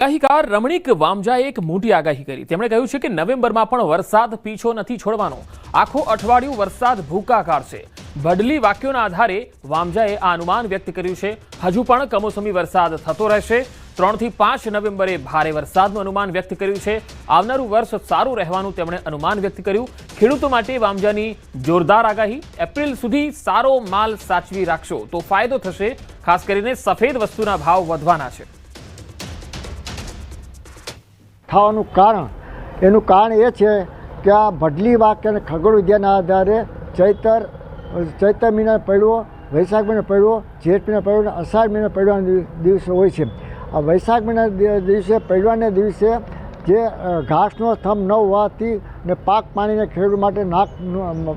આગાહીકાર રમણીક વામજાએ એક મોટી આગાહી કરી। તેમણે કહ્યું છે કે નવેમ્બરમાં પણ વરસાદ પીછો નથી છોડવાનો। આખો અઠવાડિયું વરસાદ ભૂકા કાઢશે। બદલી વાક્યોના આધારે વામજાએ આ અનુમાન વ્યક્ત કર્યું છે। હજુ પણ કમોસમી વરસાદ થતો રહેશે। 3 થી 5 નવેમ્બરે ભારે વરસાદનું અનુમાન વ્યક્ત કર્યું છે। આવનારું વર્ષ સારું રહેવાનું તેમણે અનુમાન વ્યક્ત કર્યું। ખેડૂતો માટે વામજાની જોરદાર આગાહી। એપ્રિલ સુધી સારો માલ સાચવી રાખશો તો ફાયદો થશે। ખાસ કરીને સફેદ વસ્તુના ભાવ વધવાના છે। થવાનું એનું કારણ એ છે કે આ બદલી વાક્ય અને ખગોળ વિદ્યાના આધારે ચૈત્ર મહિના પડ્યો, વૈશાખ મહિના પડ્યો, જેઠ મહિના પડ્યો અને અષાઢ મહિના પડવાના દિવસો હોય છે। આ વૈશાખ મહિના દિવસે પડવાના દિવસે જે ઘાસનો સ્તંભ ન હોવાથી ને પાક પાણીને ખેડૂત માટે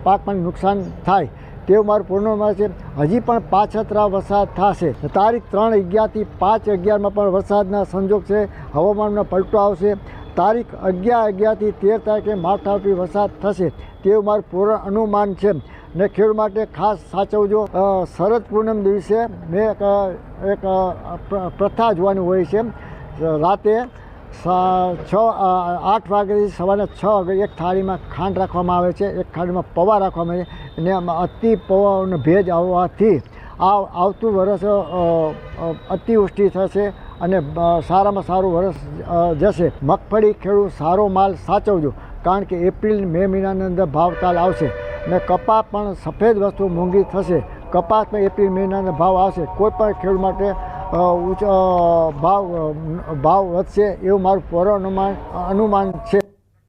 પાક પાણી નુકસાન થાય તેવું મારું પૂર્ણમાં છે। હજી પણ પાછતરા વરસાદ થશે। તારીખ 3/11 થી 5/11માં પણ વરસાદના સંજોગ છે। હવામાનમાં પલટો આવશે। તારીખ 11/11 થી 13 તારીખે માવઠાથી વરસાદ થશે તેવું મારું પૂર્ણ અનુમાન છે। ને ખેડૂત માટે ખાસ સાચવજો। શરદ પૂનમ દિવસે મેં એક પ્રથા જોવાની હોય છે। રાતે 8 વાગ્યાથી સવારના 6 વાગે એક થાળીમાં ખાંડ રાખવામાં આવે છે, એક થાળીમાં પૌવા રાખવામાં આવે છે અને એમાં અતિ પૌવાનો ભેજ આવવાથી આવતું વર્ષ અતિવૃષ્ટિ થશે અને સારામાં સારું વર્ષ જશે। મગફળી ખેડૂત સારો માલ સાચવજો કારણ કે એપ્રિલ મે મહિનાની અંદર ભાવતાલ આવશે અને કપાસ પણ સફેદ વસ્તુ મોંઘી થશે। કપાસમાં એપ્રિલ મહિનાના ભાવ આવશે। કોઈ પણ ખેડૂત માટે ભાવ વધશે એવું મારું પૂર્ણ અનુમાન છે।